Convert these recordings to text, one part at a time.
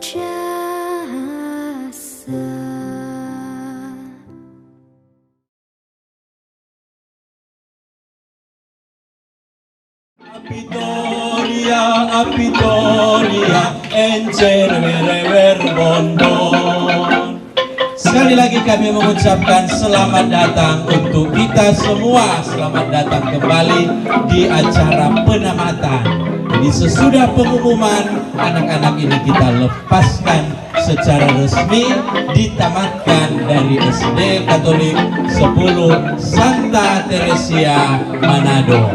jasa. Apitoria, encer werewer bondon. Sekali lagi kami mengucapkan selamat datang untuk kita semua. Selamat datang kembali di acara penamatan. Jadi sesudah pengumuman, anak-anak ini kita lepaskan secara resmi, ditamatkan dari SD Katolik 10 Santa Teresia Manado.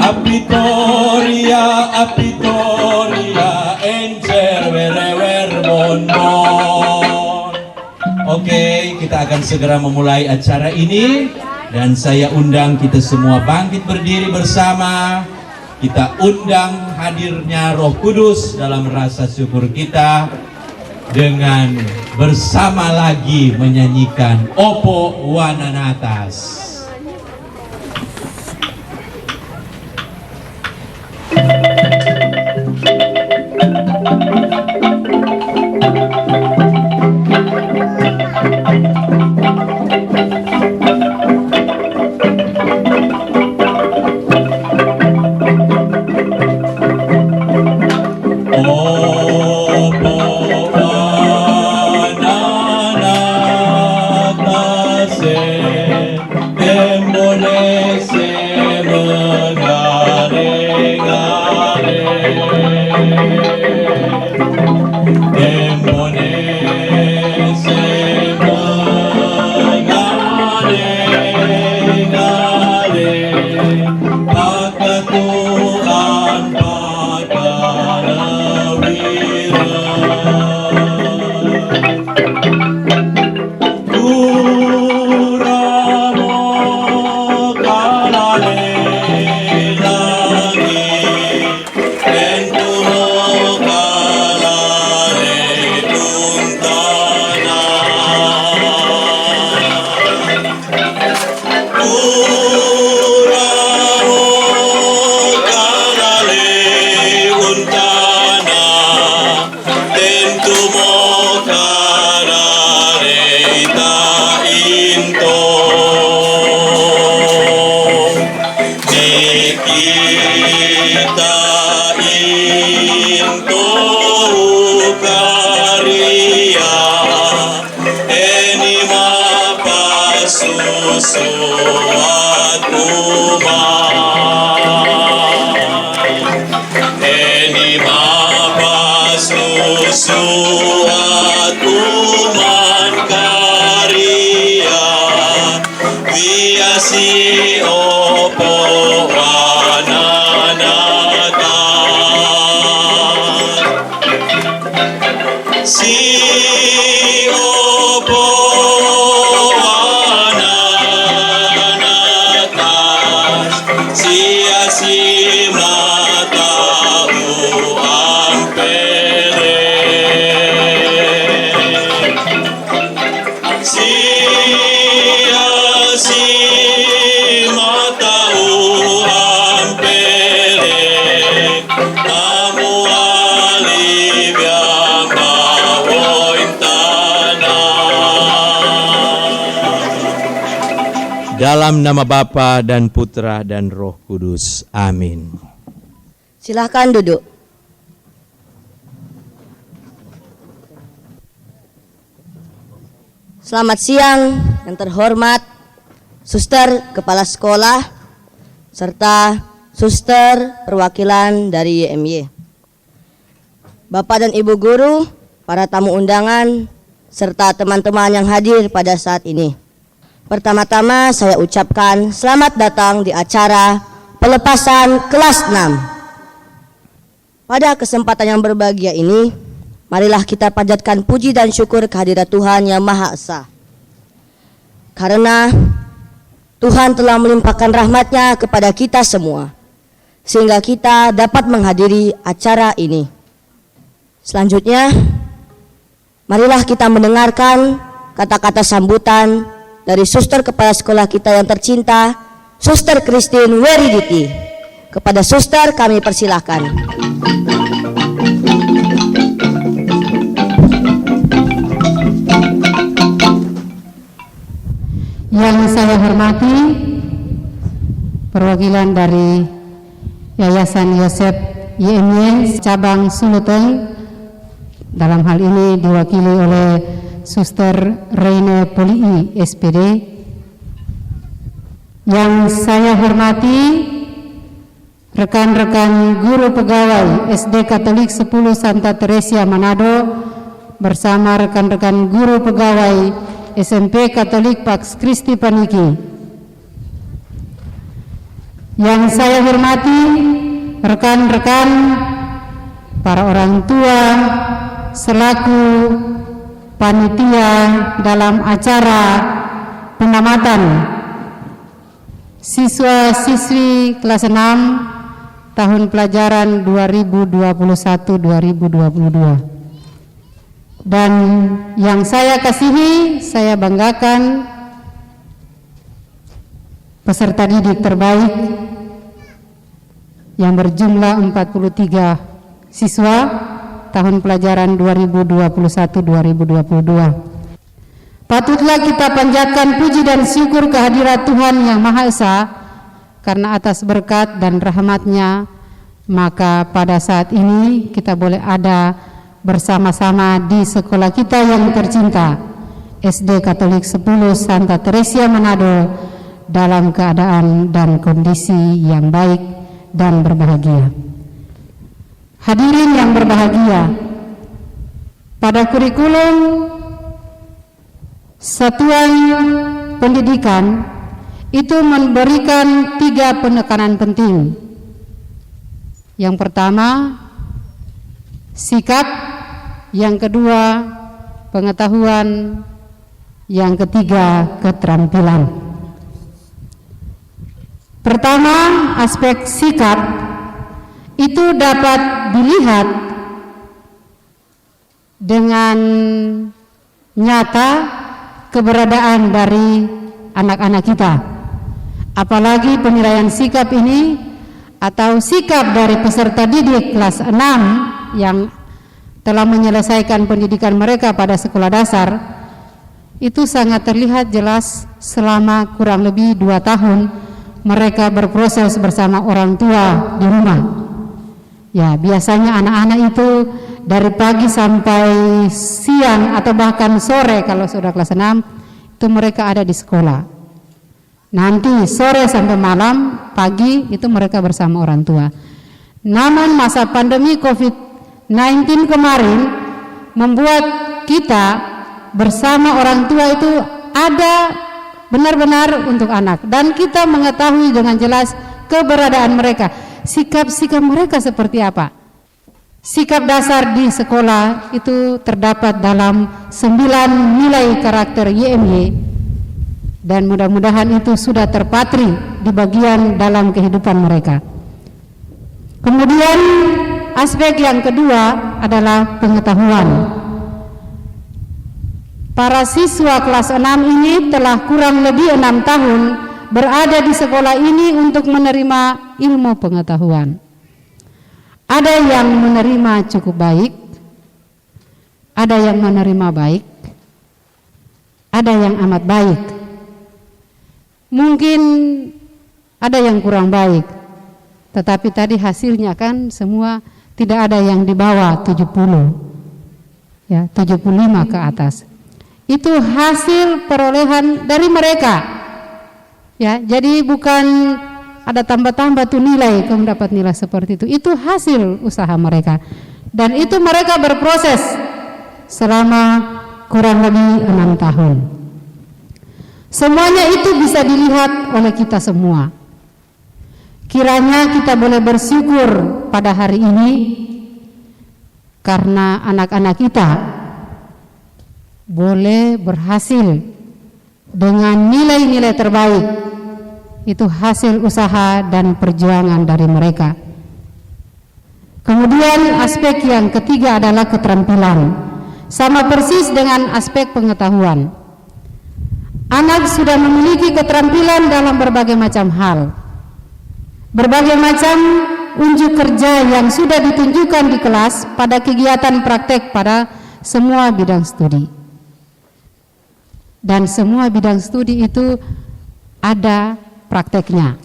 Apitoria, encer werewer bondon. Oke, kita akan segera memulai acara ini. Dan saya undang kita semua bangkit berdiri bersama. Kita undang hadirnya Roh Kudus dalam rasa syukur kita dengan bersama lagi menyanyikan Opo Wananatas. Dalam nama Bapa dan Putra dan Roh Kudus. Amin. Silahkan duduk. Selamat siang yang terhormat Suster Kepala Sekolah serta Suster perwakilan dari YMY. Bapak dan Ibu Guru, para tamu undangan, serta teman-teman yang hadir pada saat ini. Pertama-tama saya ucapkan selamat datang di acara pelepasan kelas 6. Pada kesempatan yang berbahagia ini, marilah kita panjatkan puji dan syukur kehadirat Tuhan Yang Maha Esa. Karena Tuhan telah melimpahkan rahmat-Nya kepada kita semua, sehingga kita dapat menghadiri acara ini. Selanjutnya, marilah kita mendengarkan kata-kata sambutan dari Suster Kepala Sekolah kita yang tercinta, Suster Christine Weriditi. Kepada Suster kami persilahkan. saya hormati perwakilan dari Yayasan Yosef YMY cabang Suluteng, dalam hal ini diwakili oleh Suster Reine Polii SPD. Yang saya hormati rekan-rekan guru pegawai SD Katolik 10 Santa Teresia Manado bersama rekan-rekan guru pegawai SMP Katolik Pax Christi Paniki. Yang saya hormati rekan-rekan para orang tua selaku panitia dalam acara penamatan siswa-siswi kelas 6 tahun pelajaran 2021-2022. Dan yang saya kasihi, saya banggakan peserta didik terbaik yang berjumlah 43 siswa tahun pelajaran 2021-2022. Patutlah kita panjatkan puji dan syukur kehadirat Tuhan Yang Maha Esa, karena atas berkat dan rahmat-Nya, maka pada saat ini kita boleh ada bersama-sama di sekolah kita yang tercinta, SD Katolik 10 Santa Teresia Manado, dalam keadaan dan kondisi yang baik dan berbahagia. Hadirin yang berbahagia, pada kurikulum satuan pendidikan itu memberikan 3 penekanan penting. Yang pertama, sikap; yang kedua, pengetahuan; yang ketiga, keterampilan. Pertama, aspek sikap itu dapat dilihat dengan nyata keberadaan dari anak-anak kita. Apalagi penilaian sikap ini atau sikap dari peserta didik kelas 6 yang telah menyelesaikan pendidikan mereka pada sekolah dasar, itu sangat terlihat jelas selama kurang lebih 2 tahun mereka berproses bersama orang tua di rumah. Ya, biasanya anak-anak itu dari pagi sampai siang atau bahkan sore kalau sudah kelas 6 itu mereka ada di sekolah. Nanti sore sampai malam, pagi itu mereka bersama orang tua. Namun masa pandemi COVID-19 kemarin membuat kita bersama orang tua itu ada benar-benar untuk anak, dan kita mengetahui dengan jelas keberadaan mereka, sikap-sikap mereka seperti apa. Sikap dasar di sekolah itu terdapat dalam 9 nilai karakter YMY, dan mudah-mudahan itu sudah terpatri di bagian dalam kehidupan mereka. Kemudian aspek yang kedua adalah pengetahuan. Para siswa kelas 6 ini telah kurang lebih 6 tahun berada di sekolah ini untuk menerima ilmu pengetahuan. Ada yang menerima cukup baik, ada yang menerima baik, ada yang amat baik. Mungkin ada yang kurang baik, tetapi tadi hasilnya kan semua tidak ada yang di bawah 70, ya 75 ke atas. Itu hasil perolehan dari mereka, ya. Jadi bukan ada tambah-tambah tuh nilai kamu dapat nilai seperti itu. Itu hasil usaha mereka, dan itu mereka berproses selama kurang lebih 6 tahun. Semuanya itu bisa dilihat oleh kita semua. Kiranya kita boleh bersyukur pada hari ini karena anak-anak kita boleh berhasil dengan nilai-nilai terbaik. Itu hasil usaha dan perjuangan dari mereka. Kemudian aspek yang ketiga adalah keterampilan. Sama persis dengan aspek pengetahuan. Anak sudah memiliki keterampilan dalam berbagai macam hal. Berbagai macam unjuk kerja yang sudah ditunjukkan di kelas pada kegiatan praktek pada semua bidang studi. Dan semua bidang studi itu ada prakteknya.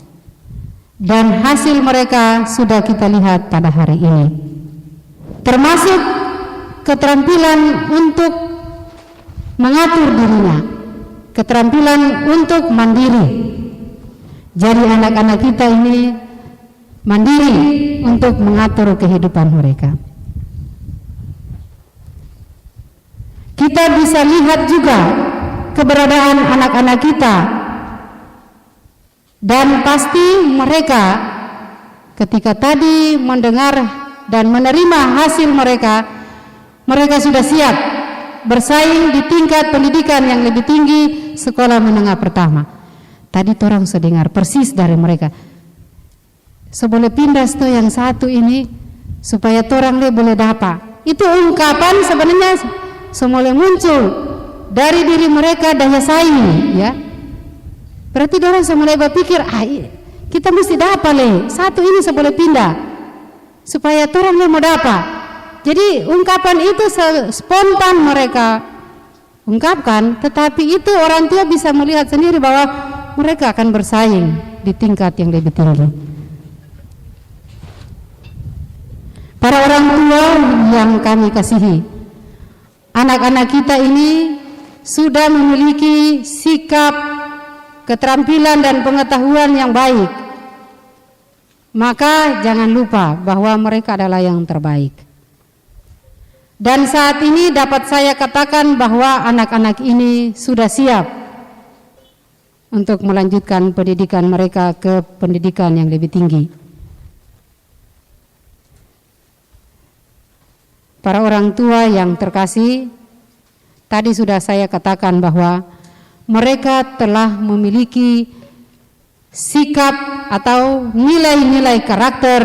Dan hasil mereka sudah kita lihat pada hari ini. Termasuk keterampilan untuk mengatur dirinya, keterampilan untuk mandiri. Jadi anak-anak kita ini mandiri untuk mengatur kehidupan mereka. Kita bisa lihat juga keberadaan anak-anak kita, dan pasti mereka ketika tadi mendengar dan menerima hasil mereka sudah siap bersaing di tingkat pendidikan yang lebih tinggi, sekolah menengah pertama. Tadi orang sedengar persis dari mereka, sebelum pindah sto yang satu ini supaya orang le boleh dapat. Itu ungkapan sebenarnya semula muncul dari diri mereka daya saing, ya. Berarti orang semula berpikir, kita mesti dapat le satu ini sebelum pindah supaya orang le mau dapat. Jadi ungkapan itu spontan mereka ungkapkan, tetapi itu orang tua bisa melihat sendiri bahwa mereka akan bersaing di tingkat yang lebih tinggi. Para orang tua yang kami kasihi, anak-anak kita ini sudah memiliki sikap, keterampilan dan pengetahuan yang baik. Maka jangan lupa bahwa mereka adalah yang terbaik. Dan saat ini dapat saya katakan bahwa anak-anak ini sudah siap untuk melanjutkan pendidikan mereka ke pendidikan yang lebih tinggi. Para orang tua yang terkasih, tadi sudah saya katakan bahwa mereka telah memiliki sikap atau nilai-nilai karakter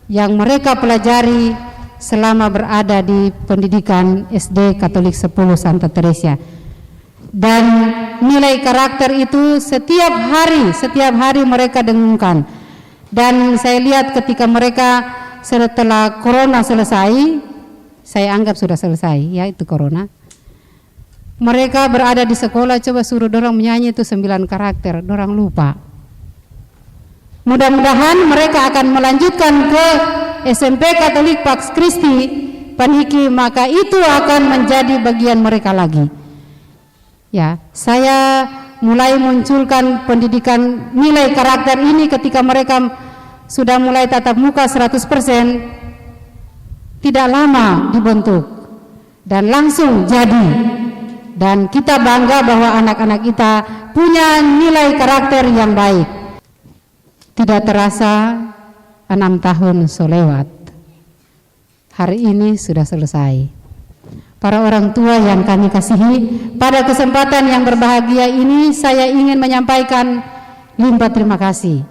yang mereka pelajari selama berada di pendidikan SD Katolik 10 Santa Teresia. Dan nilai karakter itu setiap hari mereka dengungkan. Dan saya lihat ketika mereka setelah corona selesai, saya anggap sudah selesai, ya itu corona. Mereka berada di sekolah, coba suruh dorang menyanyi itu 9 karakter, dorang lupa. Mudah-mudahan mereka akan melanjutkan ke SMP Katolik Pax Christi Paniki, maka itu akan menjadi bagian mereka lagi. Ya, saya mulai munculkan pendidikan nilai karakter ini ketika mereka sudah mulai tatap muka 100%, tidak lama dibentuk dan langsung jadi. Dan kita bangga bahwa anak-anak kita punya nilai karakter yang baik. Tidak terasa 6 tahun selewat. Hari ini sudah selesai. Para orang tua yang kami kasihi, pada kesempatan yang berbahagia ini saya ingin menyampaikan limpah terima kasih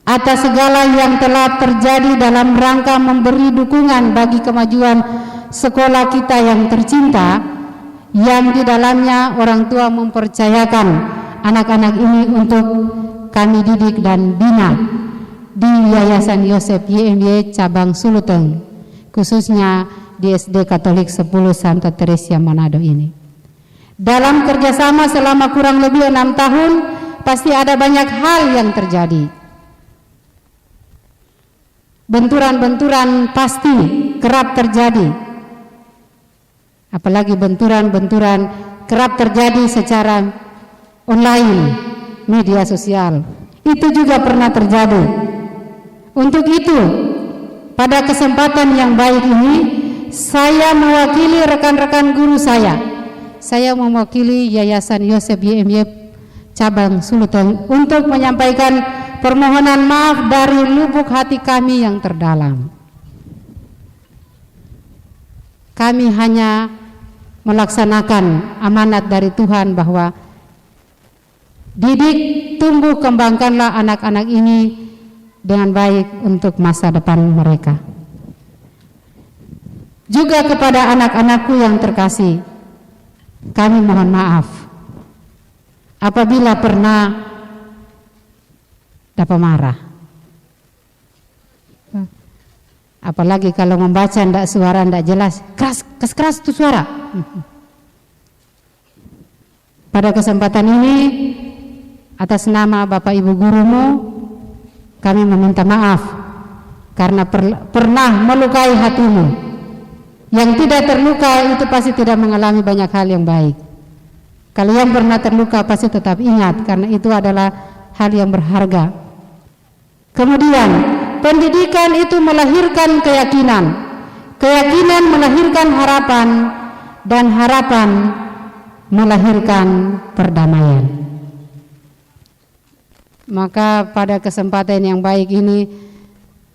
atas segala yang telah terjadi dalam rangka memberi dukungan bagi kemajuan sekolah kita yang tercinta, yang di dalamnya orang tua mempercayakan anak-anak ini untuk kami didik dan bina di Yayasan Yosef YMY Cabang Suluteng, khususnya di SD Katolik 10 Santa Teresia Manado ini. Dalam kerjasama selama kurang lebih 6 tahun, pasti ada banyak hal yang terjadi. Benturan-benturan pasti kerap terjadi. Apalagi benturan-benturan kerap terjadi secara online, media sosial. Itu juga pernah terjadi. Untuk itu, pada kesempatan yang baik ini, saya mewakili rekan-rekan guru saya mewakili Yayasan Yosef YMY Cabang Suluteng untuk menyampaikan permohonan maaf dari lubuk hati kami yang terdalam. Kami hanya melaksanakan amanat dari Tuhan bahwa didik, tumbuh, kembangkanlah anak-anak ini dengan baik untuk masa depan mereka. Juga kepada anak-anakku yang terkasih, kami mohon maaf apabila pernah dapat marah. Apalagi kalau membaca ndak suara ndak jelas, keras itu suara. pada kesempatan ini atas nama Bapak Ibu gurumu kami meminta maaf karena pernah melukai hatimu. Yang tidak terluka itu pasti tidak mengalami banyak hal yang baik. Kalau yang pernah terluka pasti tetap ingat karena itu adalah hal yang berharga. Kemudian pendidikan itu melahirkan keyakinan. Keyakinan melahirkan harapan dan harapan melahirkan perdamaian. Maka pada kesempatan yang baik ini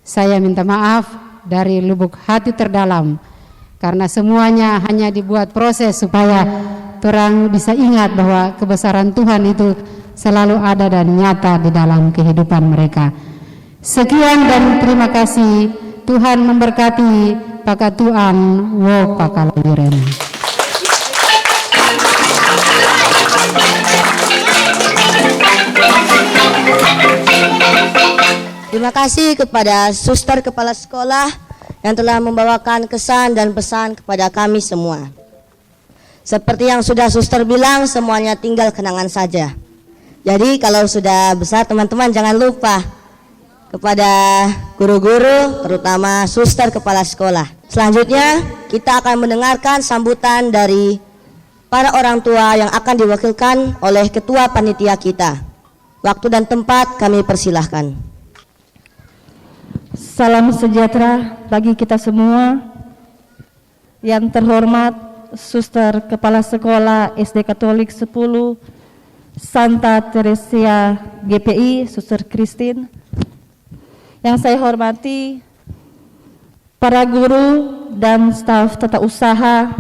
saya minta maaf dari lubuk hati terdalam karena semuanya hanya dibuat proses supaya orang bisa ingat bahwa kebesaran Tuhan itu selalu ada dan nyata di dalam kehidupan mereka. Sekian dan terima kasih. Tuhan memberkati pakatuan wo pakalawiren. Terima kasih kepada suster kepala sekolah yang telah membawakan kesan dan pesan kepada kami semua. Seperti yang sudah suster bilang, semuanya tinggal kenangan saja. Jadi kalau sudah besar teman-teman jangan lupa kepada guru-guru, terutama suster kepala sekolah. Selanjutnya kita akan mendengarkan sambutan dari para orang tua yang akan diwakilkan oleh ketua panitia kita. Waktu dan tempat kami persilahkan. Salam sejahtera bagi kita semua. Yang terhormat Suster Kepala Sekolah SD Katolik 10 Santa Teresia GPI, Suster Christine. Yang saya hormati para guru dan staf tata usaha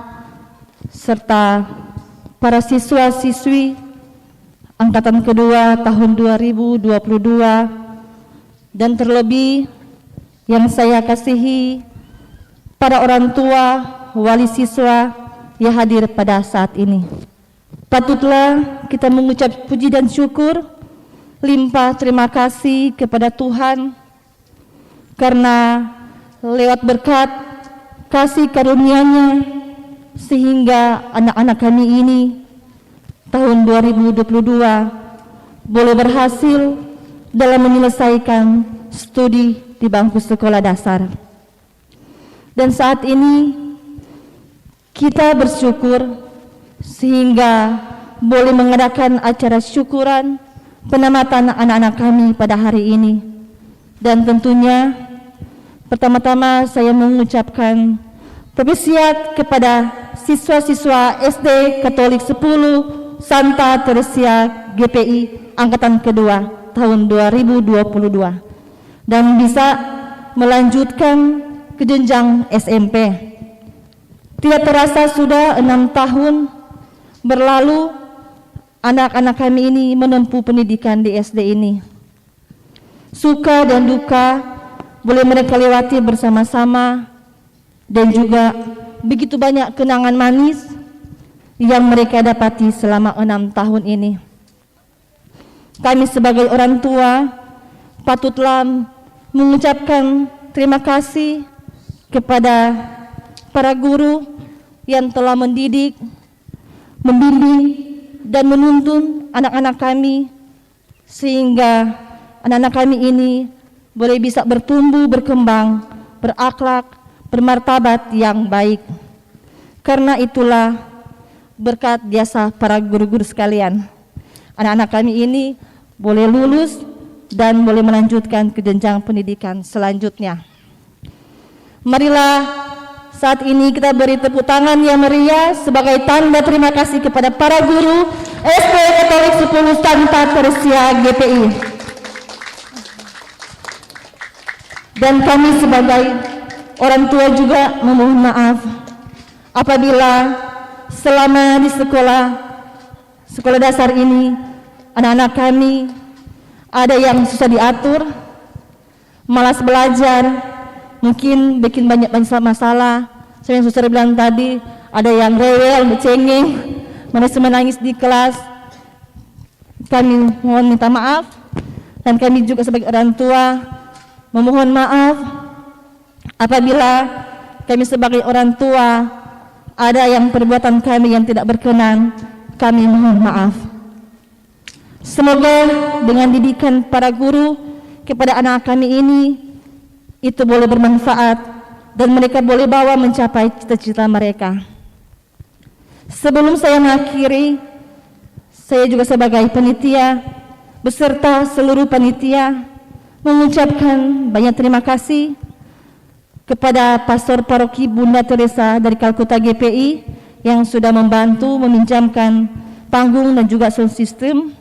serta para siswa-siswi angkatan kedua tahun 2022 dan terlebih yang saya kasihi para orang tua, wali siswa yang hadir pada saat ini. Patutlah kita mengucap puji dan syukur, limpah terima kasih kepada Tuhan karena lewat berkat kasih karunia-Nya sehingga anak-anak kami ini tahun 2022 boleh berhasil dalam menyelesaikan studi di bangku sekolah dasar. Dan saat ini kita bersyukur sehingga boleh mengadakan acara syukuran penamatan anak-anak kami pada hari ini. Dan tentunya pertama-tama saya mengucapkan persiap kepada siswa-siswa SD Katolik 10 Santa Teresia GPI angkatan kedua tahun 2022 dan bisa melanjutkan ke jenjang SMP. Tidak terasa sudah 6 tahun berlalu anak-anak kami ini menempuh pendidikan di SD ini. Suka dan duka boleh mereka lewati bersama-sama dan juga begitu banyak kenangan manis yang mereka dapati selama 6 tahun ini. Kami sebagai orang tua patutlah mengucapkan terima kasih kepada para guru yang telah mendidik, membimbing dan menuntun anak-anak kami sehingga anak-anak kami ini boleh bisa bertumbuh, berkembang, berakhlak, bermartabat yang baik. Karena itulah berkat jasa para guru-guru sekalian, anak-anak kami ini boleh lulus dan boleh melanjutkan ke jenjang pendidikan selanjutnya. Marilah saat ini kita beri tepuk tangan yang meriah sebagai tanda terima kasih kepada para guru SD Katolik 10 Santa Teresia GPI. Dan kami sebagai orang tua juga memohon maaf apabila selama di sekolah dasar ini anak-anak kami ada yang susah diatur, malas belajar, mungkin bikin banyak masalah. Seperti yang suster bilang tadi, ada yang rewel, cengeng, menangis di kelas. Kami mohon minta maaf dan kami juga sebagai orang tua memohon maaf apabila kami sebagai orang tua ada yang perbuatan kami yang tidak berkenan kami mohon maaf. Semoga dengan didikan para guru kepada anak kami ini itu boleh bermanfaat dan mereka boleh bawa mencapai cita-cita mereka. Sebelum saya mengakhiri, saya juga sebagai panitia beserta seluruh panitia mengucapkan banyak terima kasih kepada Pastor Paroki Bunda Teresa dari Kalkuta GPI yang sudah membantu meminjamkan panggung dan juga sound system,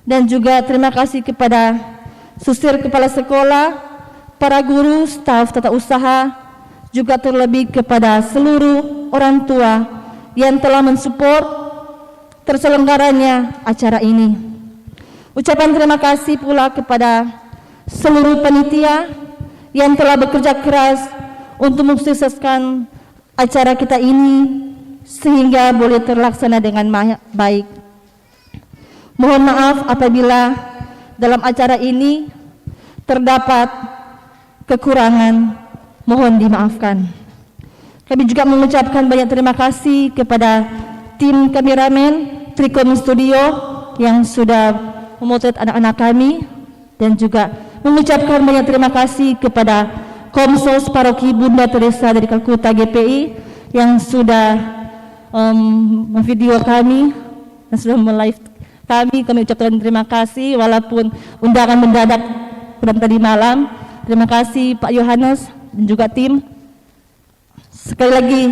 dan juga terima kasih kepada suster kepala sekolah, para guru, staf tata usaha, juga terlebih kepada seluruh orang tua yang telah mensupport terselenggaranya acara ini. Ucapan terima kasih pula kepada seluruh panitia yang telah bekerja keras untuk mensukseskan acara kita ini sehingga boleh terlaksana dengan baik. Mohon maaf apabila dalam acara ini terdapat kekurangan, mohon dimaafkan. Kami juga mengucapkan banyak terima kasih kepada tim kameramen Tricom Studio yang sudah memotret anak-anak kami, dan juga mengucapkan banyak terima kasih kepada Komsos Paroki Bunda Teresa dari Kalkuta GPI yang sudah memvideo kami dan sudah melive kami. Kami ucapkan terima kasih walaupun undangan mendadak pada tadi malam. Terima kasih Pak Yohanes dan juga tim. Sekali lagi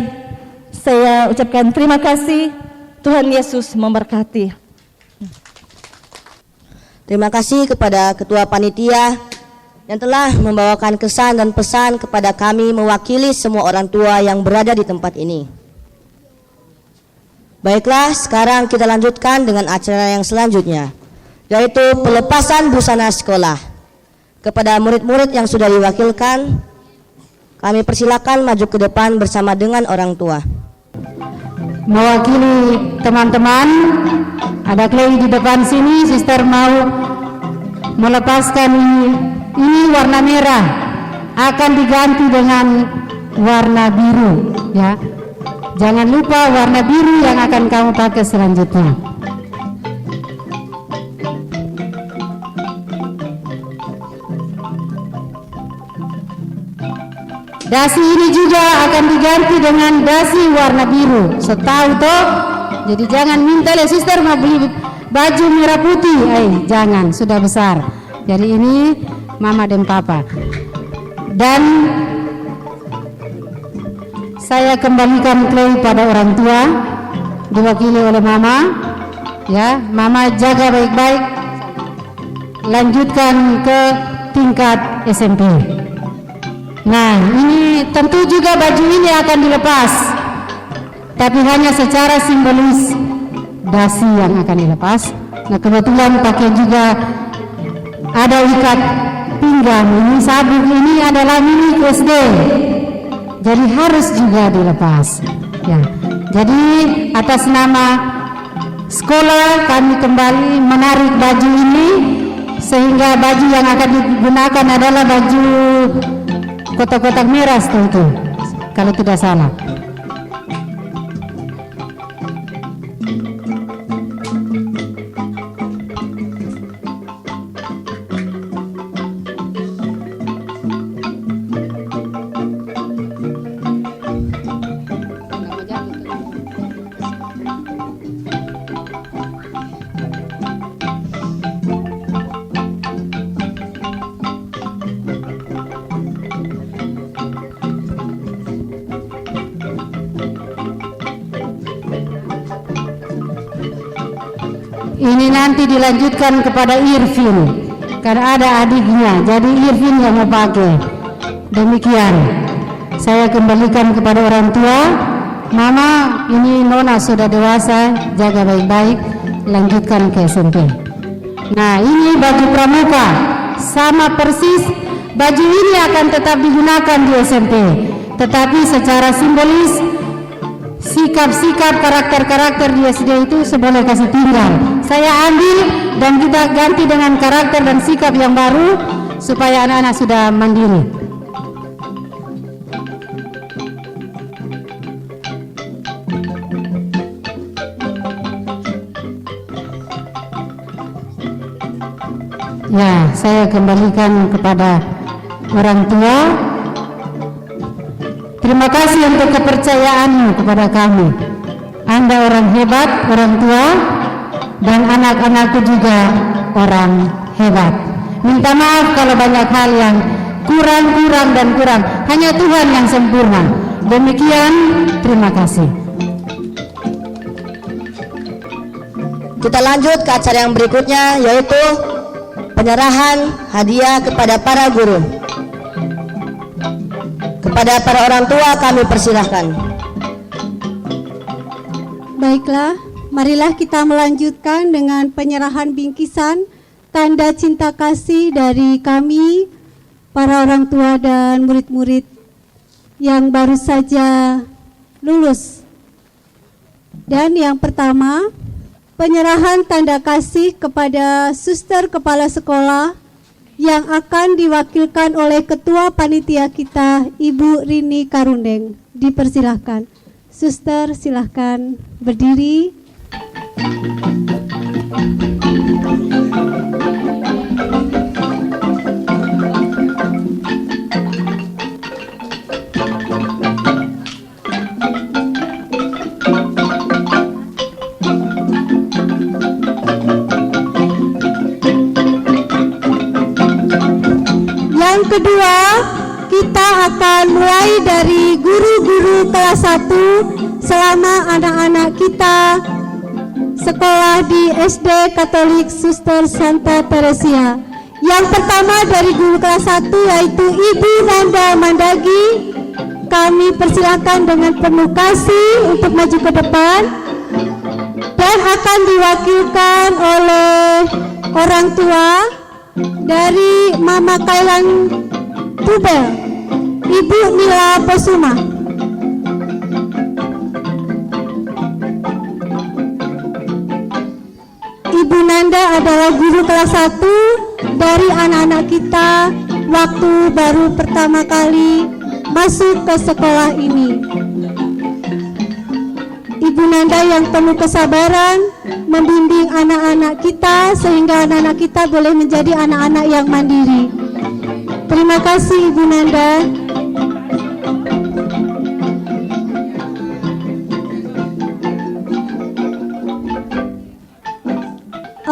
saya ucapkan terima kasih. Tuhan Yesus memberkati. Terima kasih kepada Ketua Panitia yang telah membawakan kesan dan pesan kepada kami mewakili semua orang tua yang berada di tempat ini. Baiklah, sekarang kita lanjutkan dengan acara yang selanjutnya, yaitu pelepasan busana sekolah. Kepada murid-murid yang sudah diwakilkan, kami persilakan maju ke depan bersama dengan orang tua. Mewakili teman-teman, ada Clay di depan sini. Sister mau melepaskan ini warna merah, akan diganti dengan warna biru, ya. Jangan lupa warna biru yang akan kamu pakai selanjutnya. Dasi ini juga akan diganti dengan dasi warna biru. Setahu toh. Jadi jangan minta le sister mau beli baju merah putih. Jangan, sudah besar. Jadi ini mama dan papa. Dan saya kembalikan Clay pada orang tua diwakili oleh mama. Ya, mama jaga baik-baik. Lanjutkan ke tingkat SMP. Nah, ini tentu juga baju ini akan dilepas, tapi hanya secara simbolis dasi yang akan dilepas. Nah, kebetulan pakai juga ada ikat pinggang. Ini sabuk ini adalah milik SD, jadi harus juga dilepas. Ya, jadi atas nama sekolah kami kembali menarik baju ini, sehingga baju yang akan digunakan adalah baju kotak-kotak merah itu, kalau tidak salah. Ini nanti dilanjutkan kepada Irvin, karena ada adiknya, jadi Irvin yang mau pakai. Demikian, saya kembalikan kepada orang tua. Mama, ini Nona sudah dewasa, jaga baik-baik, lanjutkan ke SMP. Nah, ini baju pramuka, sama persis. Baju ini akan tetap digunakan di SMP, tetapi secara simbolis sikap-sikap karakter-karakter di SD itu sebenarnya kasih tinggal. Saya ambil dan kita ganti dengan karakter dan sikap yang baru supaya anak-anak sudah mandiri. Ya, saya kembalikan kepada orang tua. Terima kasih untuk kepercayaanmu kepada kami. Anda orang hebat, orang tua, dan anak-anakku juga orang hebat. Minta maaf kalau banyak hal yang kurang dan kurang. Hanya Tuhan yang sempurna. Demikian, terima kasih. Kita lanjut ke acara yang berikutnya, yaitu penyerahan hadiah kepada para guru. Kepada para orang tua kami persilahkan. Baiklah, marilah kita melanjutkan dengan penyerahan bingkisan tanda cinta kasih dari kami, para orang tua dan murid-murid yang baru saja lulus. Dan yang pertama, penyerahan tanda kasih kepada suster kepala sekolah yang akan diwakilkan oleh Ketua Panitia kita, Ibu Rini Karundeng. Dipersilahkan. Suster, silahkan berdiri. Yang kedua, kita akan mulai dari guru-guru kelas 1 selama anak-anak kita sekolah di SD Katolik Suster Santa Teresia. Yang pertama dari guru kelas 1 yaitu Ibu Nanda Mandagi. Kami persilakan dengan penuh kasih untuk maju ke depan dan akan diwakilkan oleh orang tua dari Mama Kailan Tubel, Ibu Mila Posuma. Ibu Nanda adalah guru kelas 1 dari anak-anak kita waktu baru pertama kali masuk ke sekolah ini. Ibu Nanda yang penuh kesabaran membimbing anak-anak kita sehingga anak-anak kita boleh menjadi anak-anak yang mandiri. Terima kasih Ibu Nanda.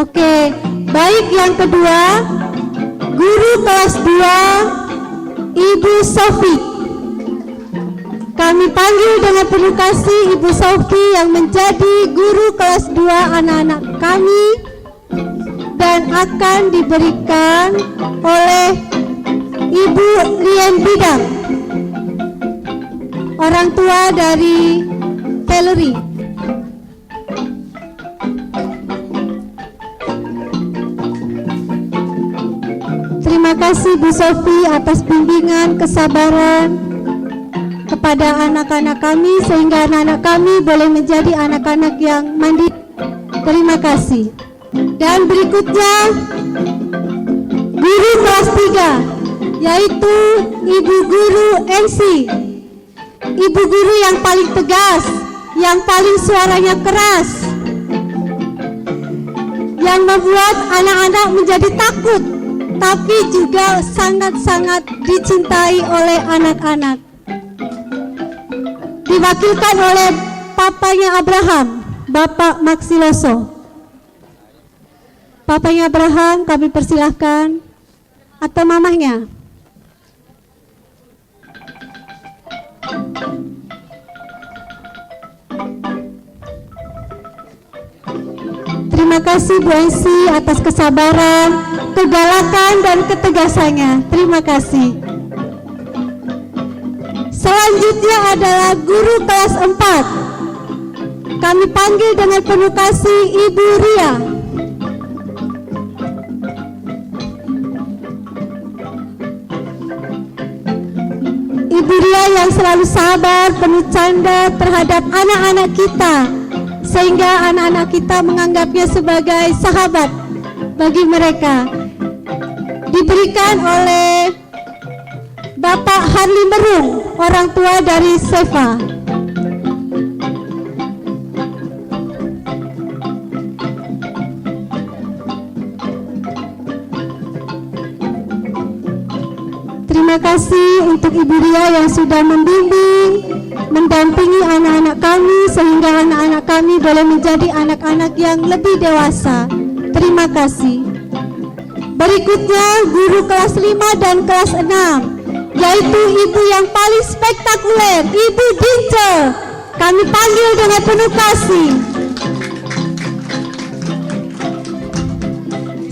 Oke, baik, yang kedua, guru kelas 2 Ibu Sofi. Kami panggil dengan penuh kasih Ibu Sofi yang menjadi guru kelas 2 anak-anak kami dan akan diberikan oleh Ibu Lian Bidang, orang tua dari Valerie. Terima kasih Bu Sofi atas bimbingan kesabaran kepada anak-anak kami sehingga anak-anak kami boleh menjadi anak-anak yang mandiri. Terima kasih. Dan berikutnya guru kelas 3 yaitu Ibu Guru NC. Ibu guru yang paling tegas, yang paling suaranya keras, yang membuat anak-anak menjadi takut, tapi juga sangat-sangat dicintai oleh anak-anak. Diwakilkan oleh papanya Abraham, Bapak Maxiloso. Papanya Abraham kami persilahkan, atau mamahnya. Terima kasih Bu Ensi atas kesabaran, kegalakan dan ketegasannya. Terima kasih. Selanjutnya adalah guru kelas 4. Kami panggil dengan penuh kasih Ibu Ria. Ibu Ria yang selalu sabar, penuh canda terhadap anak-anak kita, sehingga anak-anak kita menganggapnya sebagai sahabat bagi mereka. Diberikan oleh Bapak Harli Merung, orang tua dari Seva. kasih untuk Ibu Ria yang sudah membimbing, mendampingi anak-anak kami sehingga anak-anak kami boleh menjadi anak-anak yang lebih dewasa. Terima kasih. Berikutnya guru kelas 5 dan kelas 6, yaitu ibu yang paling spektakuler, Ibu Dince. Kami panggil dengan penuh kasih.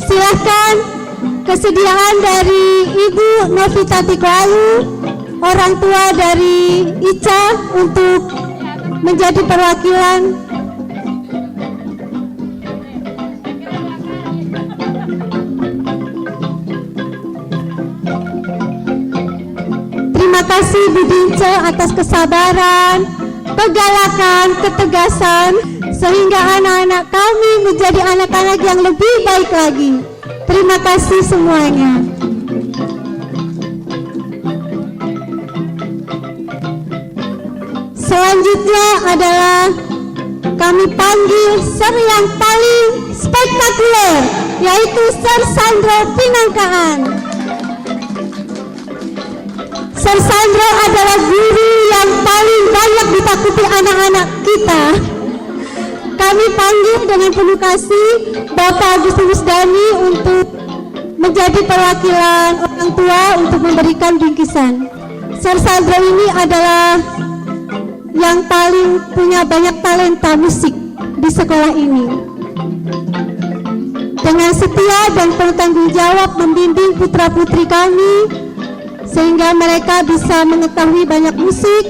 Silakan kesediaan dari Ibu Novita Tikoalu, orang tua dari Ica, untuk menjadi perwakilan. Terima kasih Bu Dince atas kesabaran, kegalakan, ketegasan, sehingga anak-anak kami menjadi anak-anak yang lebih baik lagi. Terima kasih semuanya. Selanjutnya adalah kami panggil Ser yang paling spektakuler, yaitu Ser Sandro Pinangkaan. Ser Sandro adalah guru yang paling banyak ditakuti anak-anak kita. Kami panggil dengan penuh kasih Bapak Agustinus Dani untuk menjadi perwakilan orang tua untuk memberikan bingkisan. Ser Sandro ini adalah yang paling punya banyak talenta musik di sekolah ini. Dengan setia dan bertanggung jawab membimbing putra-putri kami sehingga mereka bisa mengetahui banyak musik,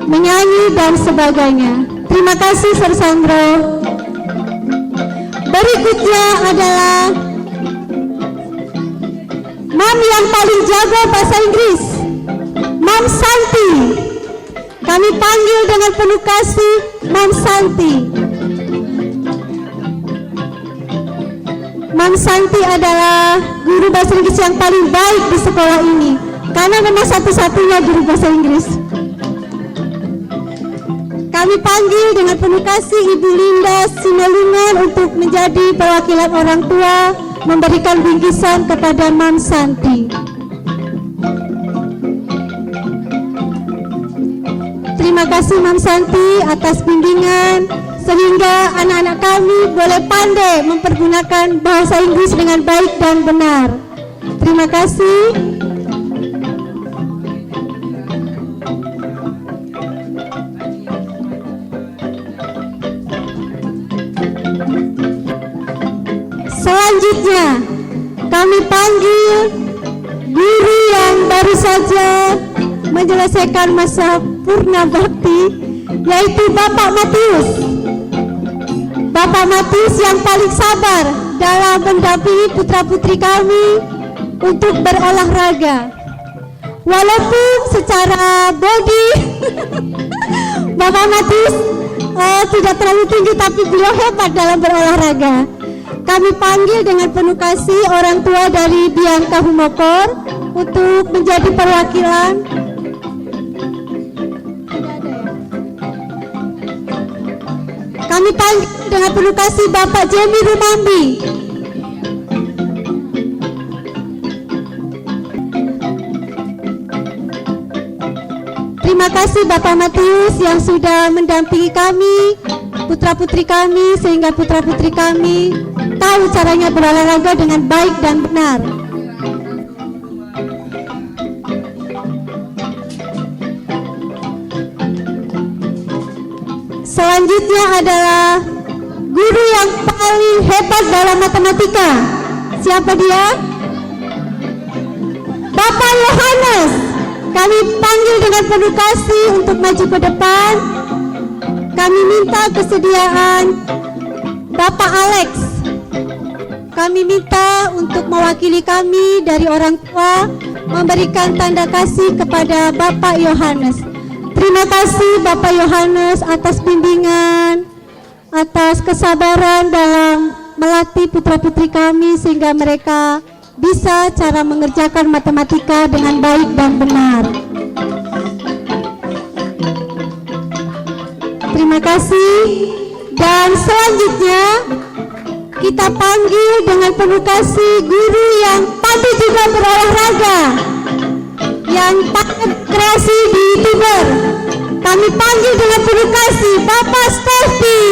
menyanyi dan sebagainya. Terima kasih Ser Sandro. Berikutnya adalah Mam yang paling jago bahasa Inggris, Mam Santi. Kami panggil dengan penuh kasih Mam Santi. Mam Santi adalah guru bahasa Inggris yang paling baik di sekolah ini, karena memang satu-satunya guru bahasa Inggris. Kami panggil dengan penuh kasih Ibu Linda Simalungan untuk menjadi perwakilan orang tua memberikan bingkisan kepada Mam Santi. Terima kasih Mam Santi atas bimbingan sehingga anak-anak kami boleh pandai mempergunakan bahasa Inggris dengan baik dan benar. Terima kasih. Selanjutnya kami panggil guru yang baru saja menyelesaikan masa purna bakti, yaitu Bapak Matius. Bapak Matius yang paling sabar dalam mendampingi putra-putri kami untuk berolahraga. Walaupun secara body Bapak Matius tidak terlalu tinggi, tapi beliau hebat dalam berolahraga. Kami panggil dengan penuh kasih orang tua dari Bianca Humokor untuk menjadi perwakilan. Kami panggil dengan penuh kasih Bapak Jemi Rumambi. Terima kasih Bapak Matius yang sudah mendampingi kami, putra-putri kami, sehingga putra-putri kami tahu caranya berolahraga dengan baik dan benar. Selanjutnya adalah guru yang paling hebat dalam matematika. Siapa dia? Bapak Yohanes. Kami panggil dengan penuh kasih untuk maju ke depan. Kami minta kesediaan Bapak Alex. Kami minta untuk mewakili kami dari orang tua memberikan tanda kasih kepada Bapak Yohanes. Terima kasih Bapak Yohanes atas bimbingan, atas kesabaran dalam melatih putra-putri kami sehingga mereka bisa cara mengerjakan matematika dengan baik dan benar. Terima kasih. Dan selanjutnya kita panggil dengan penuh kasih guru yang pandai juga berolahraga, yang pakai kreasi di YouTuber. Kami panggil dengan penuh kasih Bapak Stefi.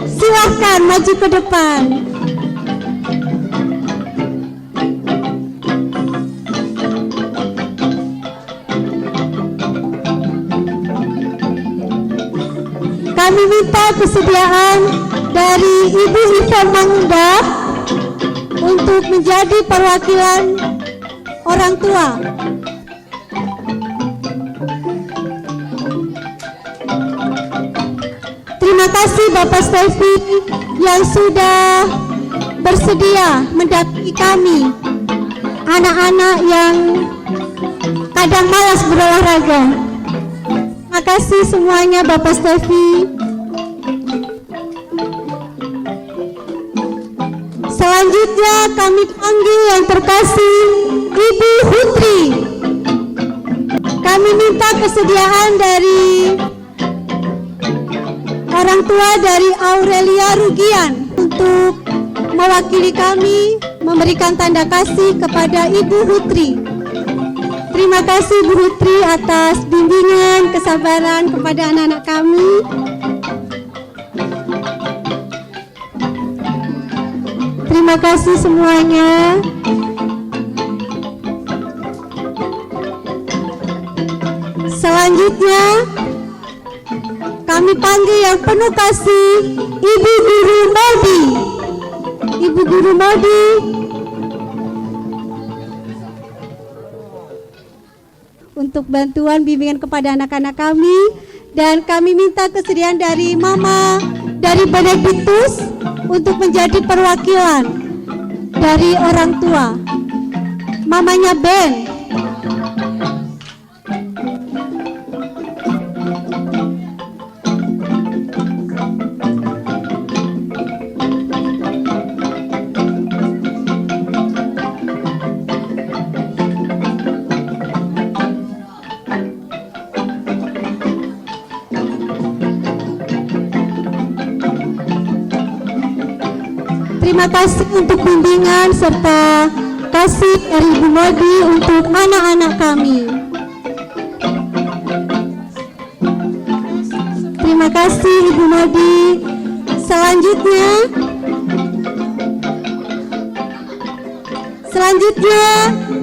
Silahkan maju ke depan. Kami minta kesediaan dari Ibu Iva Mangda untuk menjadi perwakilan orang tua. Terima kasih Bapak Stefi yang sudah bersedia mendampingi kami, anak-anak yang kadang malas berolahraga. Terima kasih semuanya Bapak Stefi. Selanjutnya kami panggil yang terkasih Ibu Hutri. Kami minta kesediaan dari orang tua dari Aurelia Rugian untuk mewakili kami memberikan tanda kasih kepada Ibu Hutri. Terima kasih Bu Hutri atas bimbingan, kesabaran kepada anak-anak kami. Terima kasih semuanya. Selanjutnya kami panggil yang penuh kasih Ibu Guru Modi. Ibu Guru Modi untuk bantuan bimbingan kepada anak-anak kami, dan kami minta kesediaan dari Mama dari Benediktus untuk menjadi perwakilan dari orang tua. Mamanya Ben. Terima kasih untuk bimbingan serta kasih dari Ibu Modi untuk anak-anak kami. Terima kasih Ibu Modi. Selanjutnya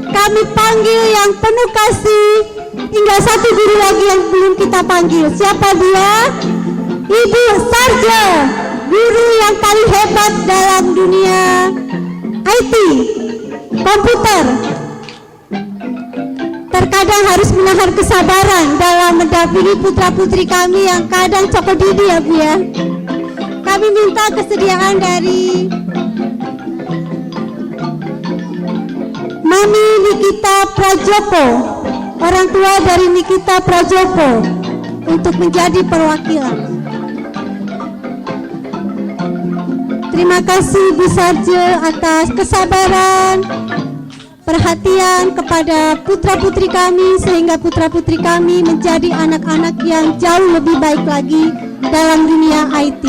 kami panggil yang penuh kasih. Tinggal satu guru lagi yang belum kita panggil. Siapa dia? Ibu Sarja, guru yang paling hebat dalam dunia IT, komputer. Terkadang harus menahan kesabaran dalam mendampingi putra-putri kami yang kadang cocok-didi ya Bu ya. Kami minta kesediaan dari Mami Nikita Prajoko, orang tua dari Nikita Prajoko, untuk menjadi perwakilan. Terima kasih Bu Sarja atas kesabaran, perhatian kepada putra-putri kami, sehingga putra-putri kami menjadi anak-anak yang jauh lebih baik lagi dalam dunia IT.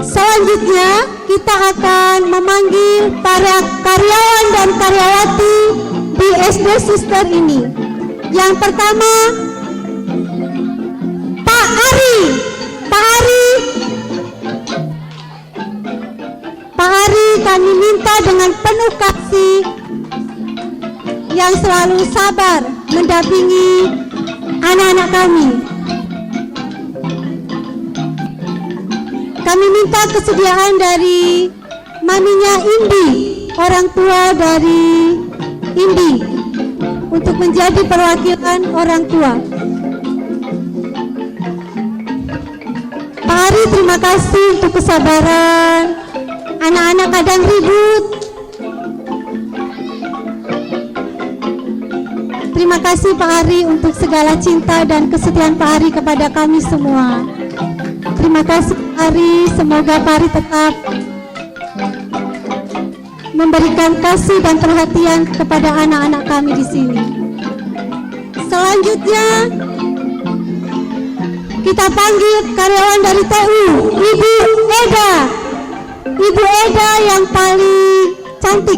Selanjutnya kita akan memanggil para karyawan dan karyawati di SD Suster ini. Yang pertama, Pak Ari, kami minta dengan penuh kasih yang selalu sabar mendampingi anak-anak kami. Kami minta kesediaan dari maminya Indi, orang tua dari Indi, untuk menjadi perwakilan orang tua. Pak Ari, terima kasih untuk kesabaran. Anak-anak kadang ribut. Terima kasih Pak Ari untuk segala cinta dan kesetiaan Pak Ari kepada kami semua. Terima kasih Pak Ari, semoga Pak Ari tetap memberikan kasih dan perhatian kepada anak-anak kami di sini. Selanjutnya kita panggil karyawan dari TU, Ibu Eda. Ibu Eda yang paling cantik.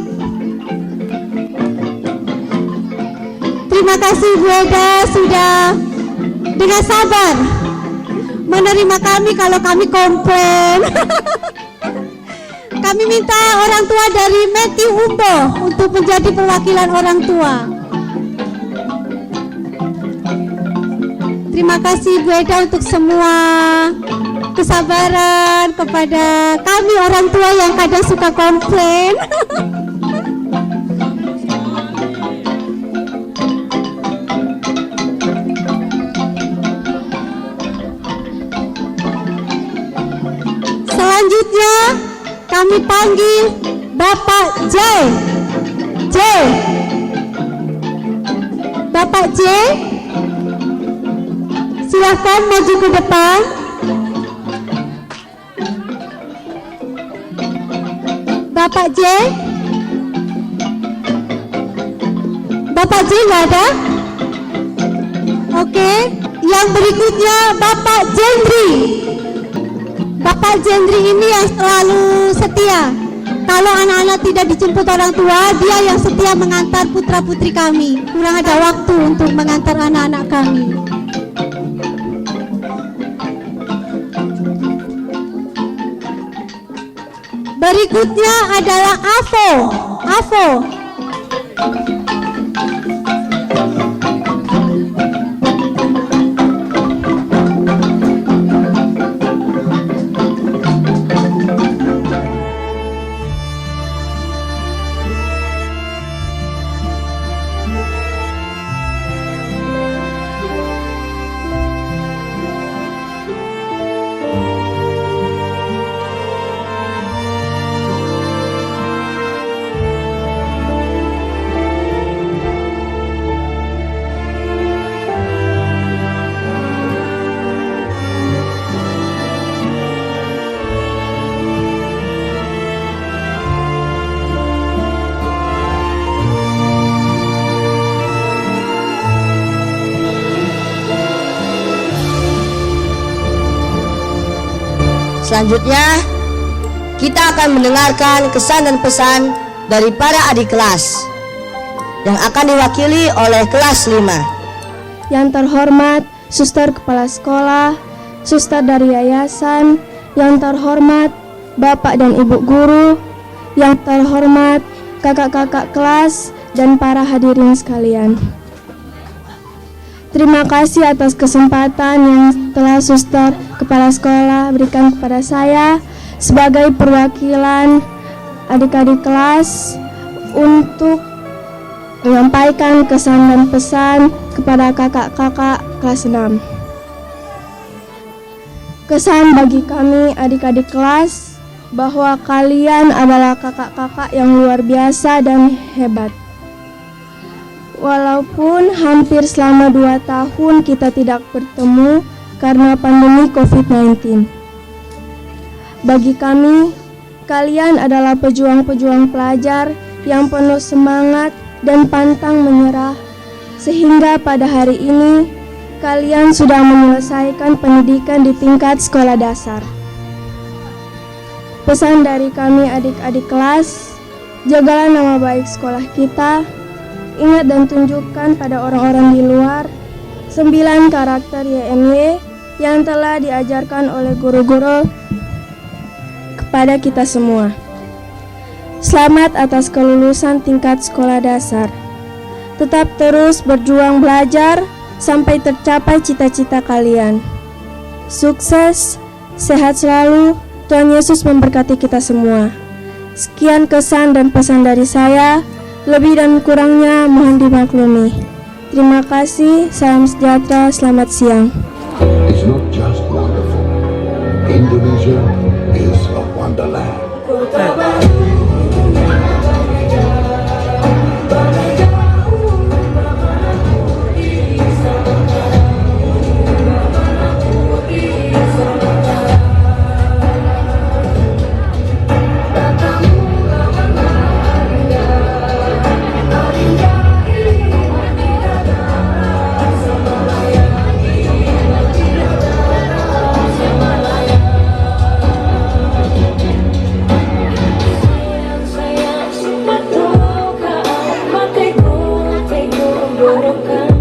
Terima kasih Bu Eda sudah dengan sabar menerima kami kalau kami komplain. Kami minta orang tua dari Matthew Umbo untuk menjadi perwakilan orang tua. Terima kasih Bu Eda untuk semua kesabaran kepada kami orang tua yang kadang suka komplain. Selanjutnya kami panggil Bapak J. Bapak J, silakan maju ke depan. Bapak J. Bapak J nggak ada? Oke, yang berikutnya Bapak Jendri. Bapak Jendri ini yang selalu setia. Kalau anak-anak tidak dijemput orang tua, dia yang setia mengantar putra-putri kami. Kurang ada waktu untuk mengantar anak-anak kami. Berikutnya adalah Avo. Selanjutnya, kita akan mendengarkan kesan dan pesan dari para adik kelas yang akan diwakili oleh kelas 5. Yang terhormat Suster Kepala Sekolah, Suster dari Yayasan, yang terhormat Bapak dan Ibu Guru, yang terhormat kakak-kakak kelas, dan para hadirin sekalian. Terima kasih atas kesempatan yang telah Suster Kepala Sekolah berikan kepada saya sebagai perwakilan adik-adik kelas untuk menyampaikan kesan dan pesan kepada kakak-kakak kelas 6. Kesan bagi kami adik-adik kelas bahwa kalian adalah kakak-kakak yang luar biasa dan hebat. Walaupun hampir selama 2 tahun kita tidak bertemu karena pandemi COVID-19. Bagi kami, kalian adalah pejuang-pejuang pelajar yang penuh semangat dan pantang menyerah, sehingga pada hari ini kalian sudah menyelesaikan pendidikan di tingkat sekolah dasar. Pesan dari kami adik-adik kelas, jagalah nama baik sekolah kita. Ingat dan tunjukkan pada orang-orang di luar 9 karakter YMY yang telah diajarkan oleh guru-guru kepada kita semua. Selamat atas kelulusan tingkat sekolah dasar. Tetap terus berjuang belajar sampai tercapai cita-cita kalian. Sukses, sehat selalu, Tuhan Yesus memberkati kita semua. Sekian kesan dan pesan dari saya. Lebih dan kurangnya mohon dimaklumi. Terima kasih, salam sejahtera, selamat siang. It's not just wonderful. Indonesia is a wonderland. wabarakatuh.